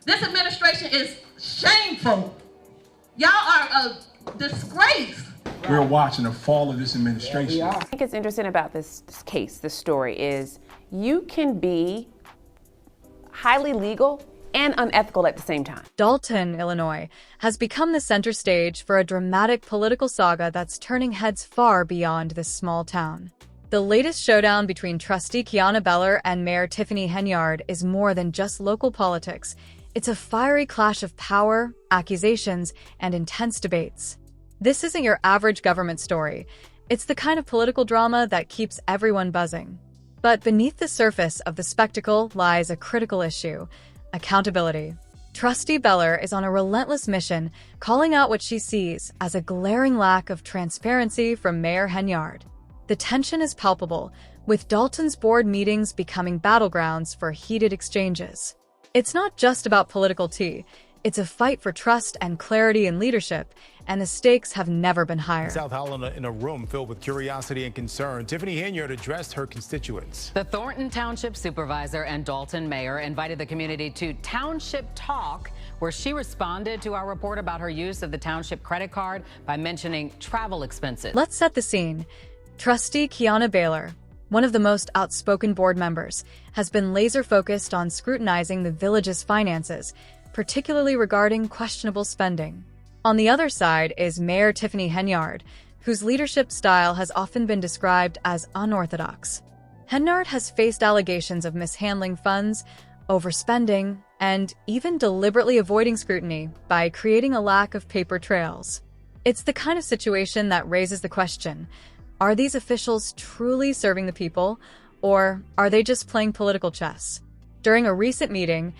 This administration is shameful. Y'all are a disgrace. We're watching the fall of this administration. I think it's interesting about this case, this story, is you can be highly legal and unethical at the same time. Dalton, Illinois, has become the center stage for a dramatic political saga that's turning heads far beyond this small town. The latest showdown between Trustee Kiana Beller and Mayor Tiffany Henyard is more than just local politics. It's a fiery clash of power, accusations, and intense debates. This isn't your average government story. It's the kind of political drama that keeps everyone buzzing. But beneath the surface of the spectacle lies a critical issue: accountability. Trustee Beller is on a relentless mission, calling out what she sees as a glaring lack of transparency from Mayor Henyard. The tension is palpable, with Dalton's board meetings becoming battlegrounds for heated exchanges. It's not just about political tea. It's a fight for trust and clarity in leadership, and the stakes have never been higher. South Holland, in a room filled with curiosity and concern, Tiffany Henyard addressed her constituents. The Thornton Township Supervisor and Dalton Mayor invited the community to Township Talk, where she responded to our report about her use of the township credit card by mentioning travel expenses. Let's set the scene. Trustee Kiana Beller, one of the most outspoken board members, has been laser-focused on scrutinizing the village's finances, particularly regarding questionable spending. On the other side is Mayor Tiffany Henyard, whose leadership style has often been described as unorthodox. Henyard has faced allegations of mishandling funds, overspending, and even deliberately avoiding scrutiny by creating a lack of paper trails. It's the kind of situation that raises the question: are these officials truly serving the people, or are they just playing political chess? During a recent meeting,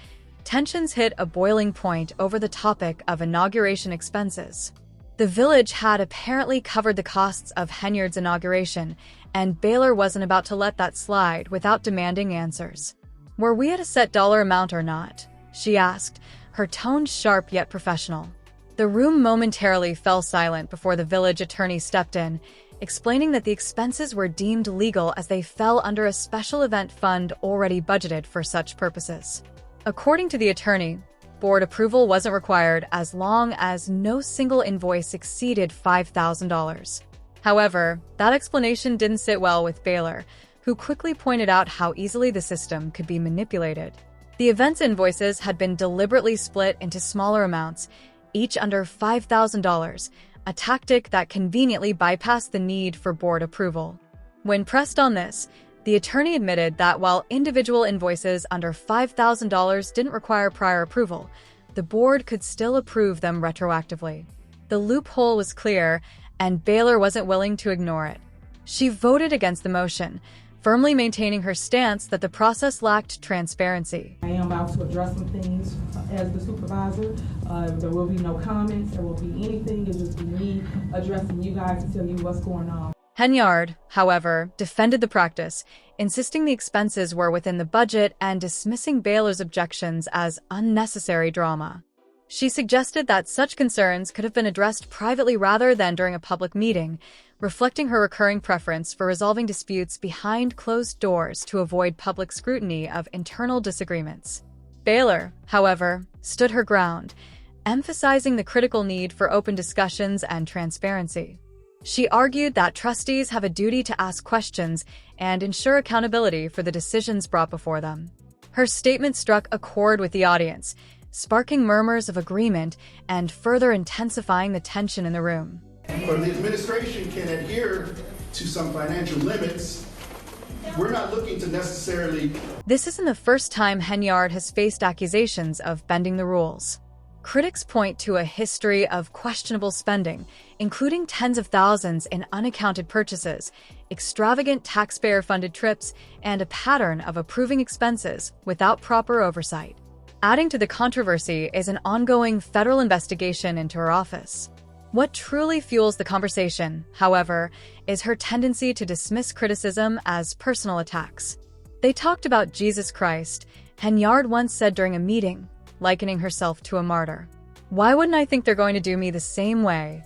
tensions hit a boiling point over the topic of inauguration expenses. The village had apparently covered the costs of Henyard's inauguration, and Beller wasn't about to let that slide without demanding answers. "Were we at a set dollar amount or not?" she asked, her tone sharp yet professional. The room momentarily fell silent before the village attorney stepped in, explaining that the expenses were deemed legal as they fell under a special event fund already budgeted for such purposes. According to the attorney, board approval wasn't required as long as no single invoice exceeded $5,000. However, that explanation didn't sit well with Beller, who quickly pointed out how easily the system could be manipulated. The event's invoices had been deliberately split into smaller amounts, each under $5,000, a tactic that conveniently bypassed the need for board approval. When pressed on this, the attorney admitted that while individual invoices under $5,000 didn't require prior approval, the board could still approve them retroactively. The loophole was clear, and Beller wasn't willing to ignore it. She voted against the motion, firmly maintaining her stance that the process lacked transparency. I am about to address some things as the supervisor. There will be no comments, there won't be anything. It'll just be me addressing you guys to tell you what's going on. Henyard, however, defended the practice, insisting the expenses were within the budget and dismissing Beller's objections as unnecessary drama. She suggested that such concerns could have been addressed privately rather than during a public meeting, reflecting her recurring preference for resolving disputes behind closed doors to avoid public scrutiny of internal disagreements. Beller, however, stood her ground, emphasizing the critical need for open discussions and transparency. She argued that trustees have a duty to ask questions and ensure accountability for the decisions brought before them. Her statement struck a chord with the audience, sparking murmurs of agreement and further intensifying the tension in the room. Or the administration can adhere to some financial limits. We're not looking to necessarily... This isn't the first time Henyard has faced accusations of bending the rules. Critics point to a history of questionable spending, including tens of thousands in unaccounted purchases, extravagant taxpayer-funded trips, and a pattern of approving expenses without proper oversight. Adding to the controversy is an ongoing federal investigation into her office. What truly fuels the conversation, however, is her tendency to dismiss criticism as personal attacks. They talked about Jesus Christ, Henyard once said during a meeting, likening herself to a martyr. "Why wouldn't I think they're going to do me the same way?"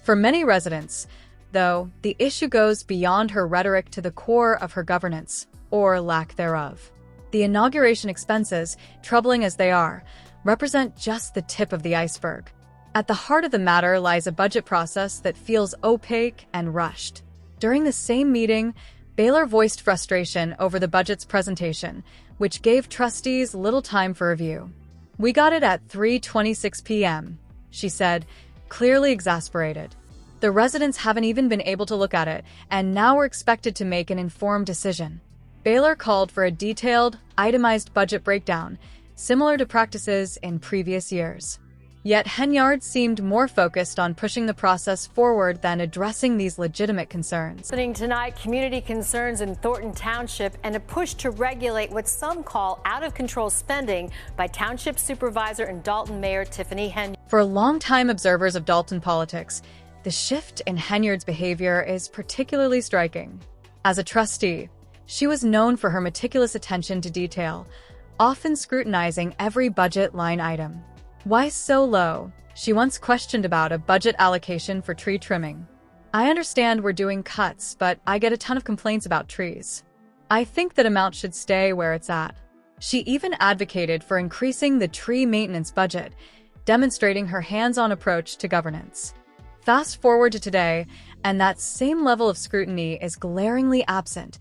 For many residents, though, the issue goes beyond her rhetoric to the core of her governance, or lack thereof. The inauguration expenses, troubling as they are, represent just the tip of the iceberg. At the heart of the matter lies a budget process that feels opaque and rushed. During the same meeting, Baylor voiced frustration over the budget's presentation, which gave trustees little time for review. "We got it at 3:26 p.m., she said, clearly exasperated. "The residents haven't even been able to look at it, and now we're expected to make an informed decision." Baylor called for a detailed, itemized budget breakdown, similar to practices in previous years. Yet Henyard seemed more focused on pushing the process forward than addressing these legitimate concerns. Tonight, community concerns in Thornton Township and a push to regulate what some call out-of-control spending by Township Supervisor and Dalton Mayor Tiffany Henyard. For longtime observers of Dalton politics, the shift in Henyard's behavior is particularly striking. As a trustee, she was known for her meticulous attention to detail, often scrutinizing every budget line item. "Why so low?" she once questioned about a budget allocation for tree trimming. "I understand we're doing cuts, but I get a ton of complaints about trees. I think that amount should stay where it's at." She even advocated for increasing the tree maintenance budget, demonstrating her hands-on approach to governance. Fast forward to today, and that same level of scrutiny is glaringly absent,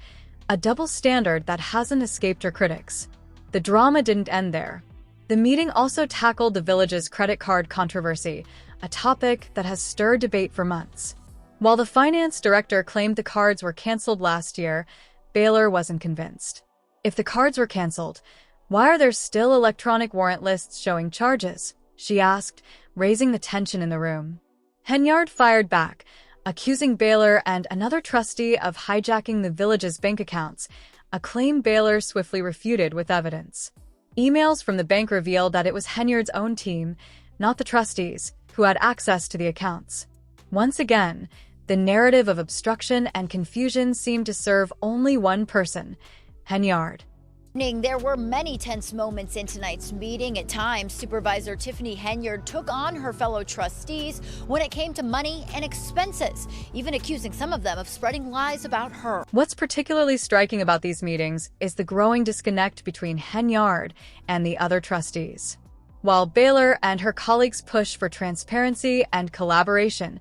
a double standard that hasn't escaped her critics. The drama didn't end there. The meeting also tackled the village's credit card controversy, a topic that has stirred debate for months. While the finance director claimed the cards were canceled last year, Baylor wasn't convinced. If the cards were canceled, why are there still electronic warrant lists showing charges? She asked, raising the tension in the room. Henyard fired back, accusing Baylor and another trustee of hijacking the village's bank accounts, a claim Baylor swiftly refuted with evidence. Emails from the bank revealed that it was Henyard's own team, not the trustees, who had access to the accounts. Once again, the narrative of obstruction and confusion seemed to serve only one person, Henyard. There were many tense moments in tonight's meeting. At times, Supervisor Tiffany Henyard took on her fellow trustees when it came to money and expenses, even accusing some of them of spreading lies about her. What's particularly striking about these meetings is the growing disconnect between Henyard and the other trustees. While Baylor and her colleagues push for transparency and collaboration,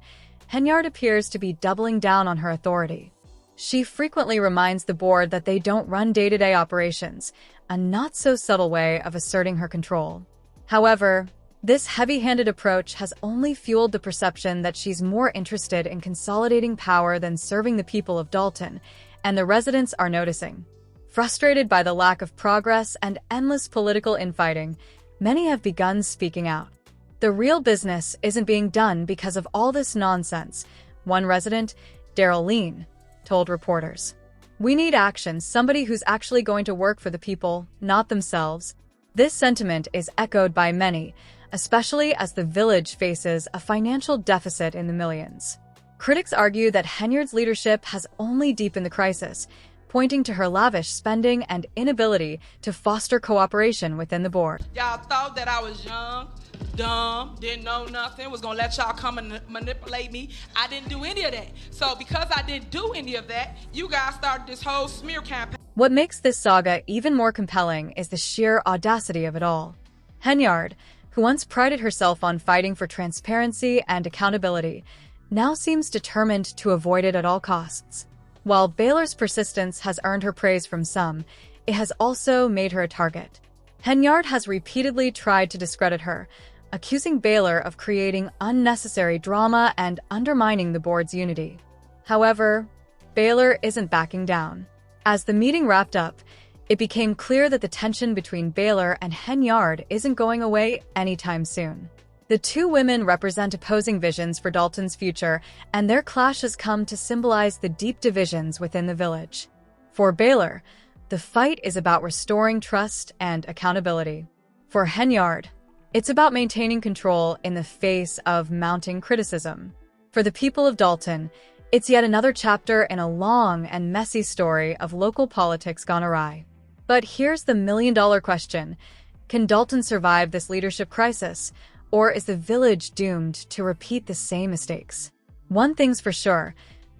Henyard appears to be doubling down on her authority. She frequently reminds the board that they don't run day-to-day operations, a not-so-subtle way of asserting her control. However, this heavy-handed approach has only fueled the perception that she's more interested in consolidating power than serving the people of Dalton, and the residents are noticing. Frustrated by the lack of progress and endless political infighting, many have begun speaking out. "The real business isn't being done because of all this nonsense," one resident, Daryl Lean, told reporters. "We need action, somebody who's actually going to work for the people, not themselves." This sentiment is echoed by many, especially as the village faces a financial deficit in the millions. Critics argue that Henyard's leadership has only deepened the crisis, pointing to her lavish spending and inability to foster cooperation within the board. Y'all thought that I was young, dumb, didn't know nothing, was gonna let y'all come and manipulate me. I didn't do any of that. So because I didn't do any of that, you guys started this whole smear campaign. What makes this saga even more compelling is the sheer audacity of it all. Henyard, who once prided herself on fighting for transparency and accountability, now seems determined to avoid it at all costs. While Baylor's persistence has earned her praise from some, it has also made her a target. Henyard has repeatedly tried to discredit her, accusing Baylor of creating unnecessary drama and undermining the board's unity. However, Baylor isn't backing down. As the meeting wrapped up, it became clear that the tension between Baylor and Henyard isn't going away anytime soon. The two women represent opposing visions for Dalton's future, and their clash has come to symbolize the deep divisions within the village. For Baylor, the fight is about restoring trust and accountability. For Henyard, it's about maintaining control in the face of mounting criticism. For the people of Dalton, it's yet another chapter in a long and messy story of local politics gone awry. But here's the million-dollar question. Can Dalton survive this leadership crisis? Or is the village doomed to repeat the same mistakes? One thing's for sure,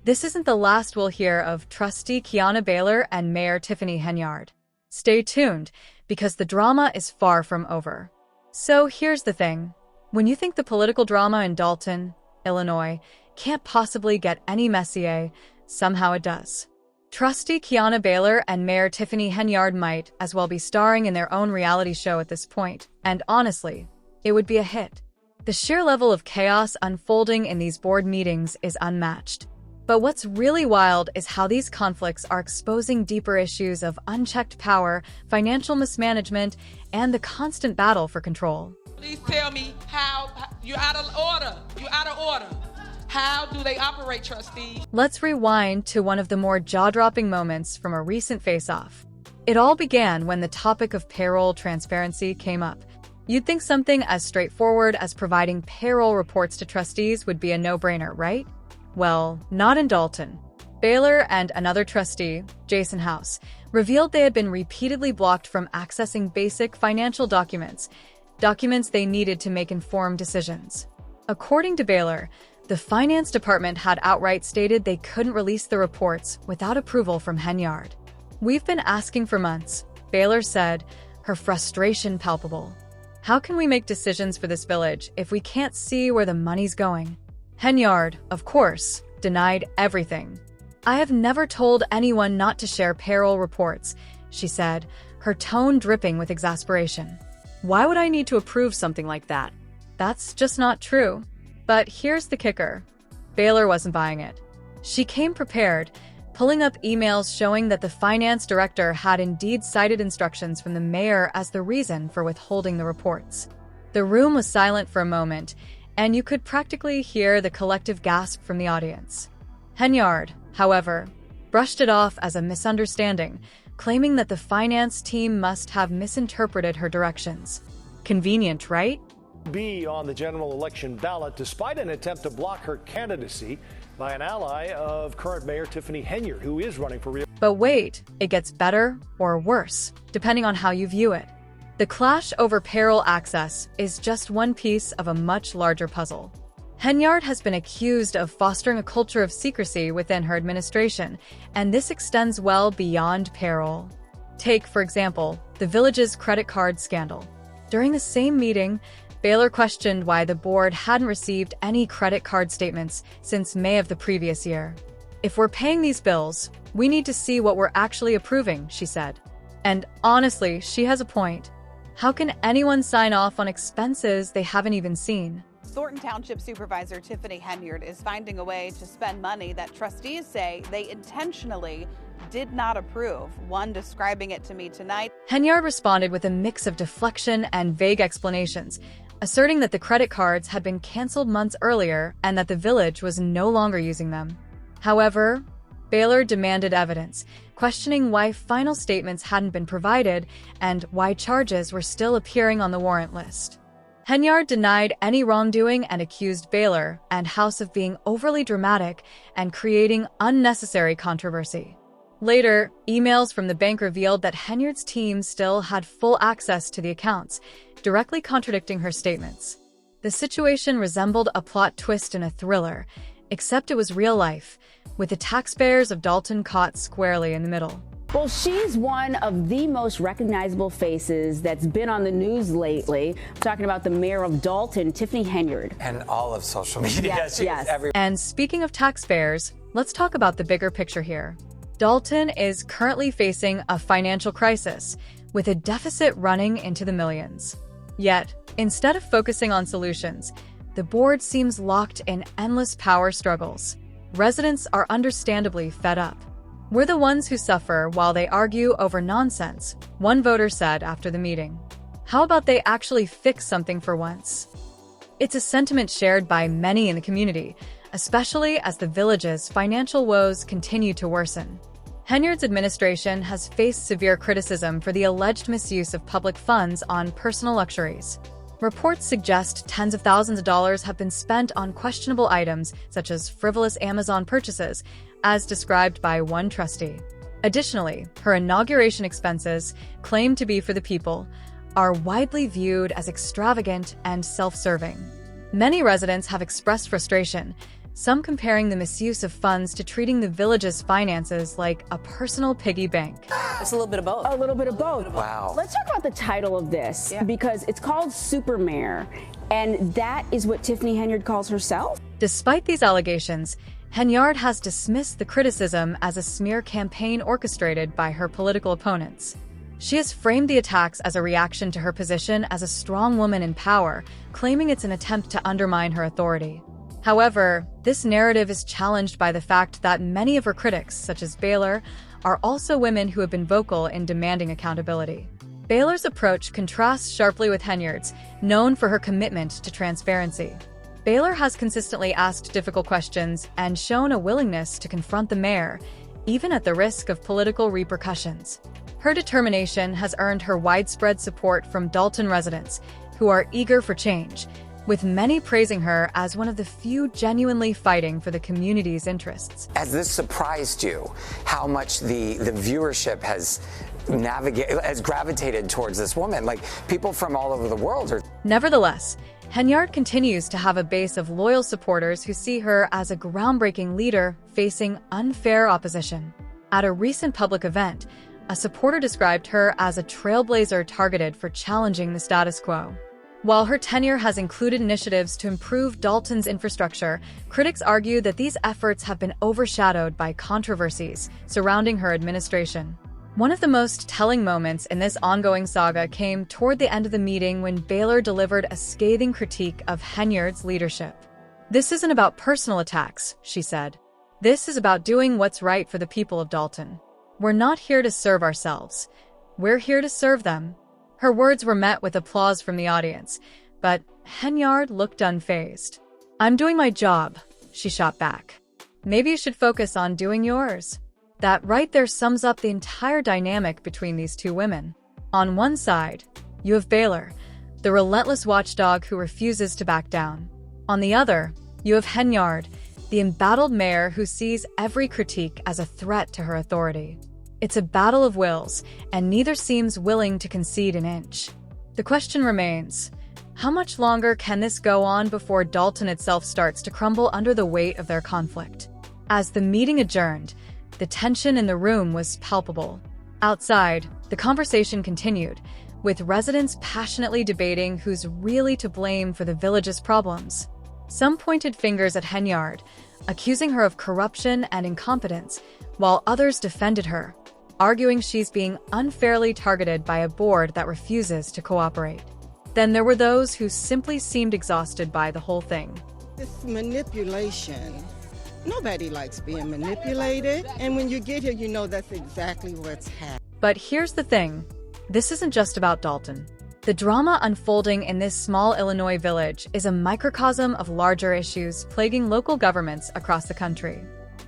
this isn't the last we'll hear of Trustee Kiana Baylor and Mayor Tiffany Henyard. Stay tuned, because the drama is far from over. So here's the thing. When you think the political drama in Dalton, Illinois, can't possibly get any messier, somehow it does. Trustee Kiana Baylor and Mayor Tiffany Henyard might as well be starring in their own reality show at this point, and honestly, it would be a hit. The sheer level of chaos unfolding in these board meetings is unmatched. But what's really wild is how these conflicts are exposing deeper issues of unchecked power, financial mismanagement, and the constant battle for control. Please tell me how you're out of order. You're out of order. How do they operate, trustees? Let's rewind to one of the more jaw-dropping moments from a recent face-off. It all began when the topic of payroll transparency came up. You'd think something as straightforward as providing payroll reports to trustees would be a no-brainer, right? Well, not in Dalton. Baylor and another trustee, Jason House, revealed they had been repeatedly blocked from accessing basic financial documents they needed to make informed decisions. According to Baylor, the finance department had outright stated they couldn't release the reports without approval from Henyard. "We've been asking for months," Baylor said, her frustration palpable. "How can we make decisions for this village if we can't see where the money's going?" Henyard, of course, denied everything. "I have never told anyone not to share payroll reports," she said, her tone dripping with exasperation. "Why would I need to approve something like that? That's just not true." But here's the kicker. Baylor wasn't buying it. She came prepared, pulling up emails showing that the finance director had indeed cited instructions from the mayor as the reason for withholding the reports. The room was silent for a moment, and you could practically hear the collective gasp from the audience. Henyard, however, brushed it off as a misunderstanding, claiming that the finance team must have misinterpreted her directions. Convenient, right? Be on the general election ballot despite an attempt to block her candidacy by an ally of current Mayor Tiffany Henyard, who is running for re-election. But wait, it gets better or worse, depending on how you view it. The clash over payroll access is just one piece of a much larger puzzle. Henyard has been accused of fostering a culture of secrecy within her administration, and this extends well beyond payroll. Take, for example, the village's credit card scandal. During the same meeting, Baylor questioned why the board hadn't received any credit card statements since May of the previous year. "If we're paying these bills, we need to see what we're actually approving," she said. And honestly, she has a point. How can anyone sign off on expenses they haven't even seen? Thornton Township Supervisor Tiffany Henyard is finding a way to spend money that trustees say they intentionally did not approve, one describing it to me tonight. Henyard responded with a mix of deflection and vague explanations, asserting that the credit cards had been canceled months earlier and that the village was no longer using them. However, Baylor demanded evidence, questioning why final statements hadn't been provided and why charges were still appearing on the warrant list. Henyard denied any wrongdoing and accused Baylor and House of being overly dramatic and creating unnecessary controversy. Later, emails from the bank revealed that Henyard's team still had full access to the accounts, directly contradicting her statements. The situation resembled a plot twist in a thriller, except it was real life, with the taxpayers of Dalton caught squarely in the middle. Well, she's one of the most recognizable faces that's been on the news lately. I'm talking about the mayor of Dalton, Tiffany Henyard. And all of social media. Yes. And speaking of taxpayers, let's talk about the bigger picture here. Dalton is currently facing a financial crisis, with a deficit running into the millions. Yet, instead of focusing on solutions, the board seems locked in endless power struggles. Residents are understandably fed up. "We're the ones who suffer while they argue over nonsense," one voter said after the meeting. "How about they actually fix something for once?" It's a sentiment shared by many in the community, especially as the village's financial woes continue to worsen. Henyard's administration has faced severe criticism for the alleged misuse of public funds on personal luxuries. Reports suggest tens of thousands of dollars have been spent on questionable items, such as frivolous Amazon purchases, as described by one trustee. Additionally, her inauguration expenses, claimed to be for the people, are widely viewed as extravagant and self-serving. Many residents have expressed frustration, some comparing the misuse of funds to treating the village's finances like a personal piggy bank. It's a little bit of both. A little bit of both. Wow. Let's talk about the title of this, because it's called Super Mayor, and that is what Tiffany Henyard calls herself. Despite these allegations, Henyard has dismissed the criticism as a smear campaign orchestrated by her political opponents. She has framed the attacks as a reaction to her position as a strong woman in power, claiming it's an attempt to undermine her authority. However, this narrative is challenged by the fact that many of her critics, such as Baylor, are also women who have been vocal in demanding accountability. Baylor's approach contrasts sharply with Henyard's, known for her commitment to transparency. Baylor has consistently asked difficult questions and shown a willingness to confront the mayor, even at the risk of political repercussions. Her determination has earned her widespread support from Dalton residents, who are eager for change, with many praising her as one of the few genuinely fighting for the community's interests. Has this surprised you, how much the viewership has gravitated towards this woman? Like, people from all over the world are... Nevertheless, Henyard continues to have a base of loyal supporters who see her as a groundbreaking leader facing unfair opposition. At a recent public event, a supporter described her as a trailblazer targeted for challenging the status quo. While her tenure has included initiatives to improve Dalton's infrastructure, critics argue that these efforts have been overshadowed by controversies surrounding her administration. One of the most telling moments in this ongoing saga came toward the end of the meeting when Baylor delivered a scathing critique of Henyard's leadership. "This isn't about personal attacks," she said. "This is about doing what's right for the people of Dalton. We're not here to serve ourselves. We're here to serve them." Her words were met with applause from the audience, but Henyard looked unfazed. "I'm doing my job," she shot back. "Maybe you should focus on doing yours." That right there sums up the entire dynamic between these two women. On one side, you have Baylor, the relentless watchdog who refuses to back down. On the other, you have Henyard, the embattled mayor who sees every critique as a threat to her authority. It's a battle of wills, and neither seems willing to concede an inch. The question remains, how much longer can this go on before Dalton itself starts to crumble under the weight of their conflict? As the meeting adjourned, the tension in the room was palpable. Outside, the conversation continued, with residents passionately debating who's really to blame for the village's problems. Some pointed fingers at Henyard, accusing her of corruption and incompetence, while others defended her, arguing she's being unfairly targeted by a board that refuses to cooperate. Then there were those who simply seemed exhausted by the whole thing. It's manipulation. Nobody likes being manipulated, and when you get here, you know that's exactly what's happening. But here's the thing, this isn't just about Dalton. The drama unfolding in this small Illinois village is a microcosm of larger issues plaguing local governments across the country.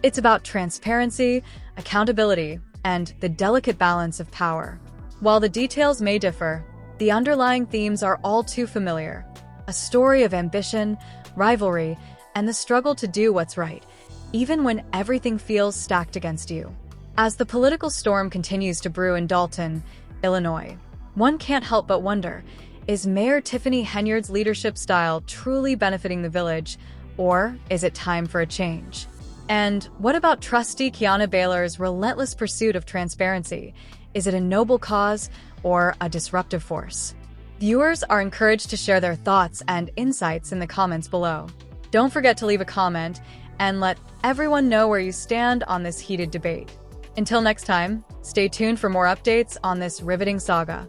It's about transparency, accountability, and the delicate balance of power. While the details may differ, the underlying themes are all too familiar. A story of ambition, rivalry, and the struggle to do what's right, even when everything feels stacked against you. As the political storm continues to brew in Dalton, Illinois, one can't help but wonder, is Mayor Tiffany Henyard's leadership style truly benefiting the village, or is it time for a change? And what about Trustee Kiana Baylor's relentless pursuit of transparency? Is it a noble cause or a disruptive force? Viewers are encouraged to share their thoughts and insights in the comments below. Don't forget to leave a comment and let everyone know where you stand on this heated debate. Until next time, stay tuned for more updates on this riveting saga.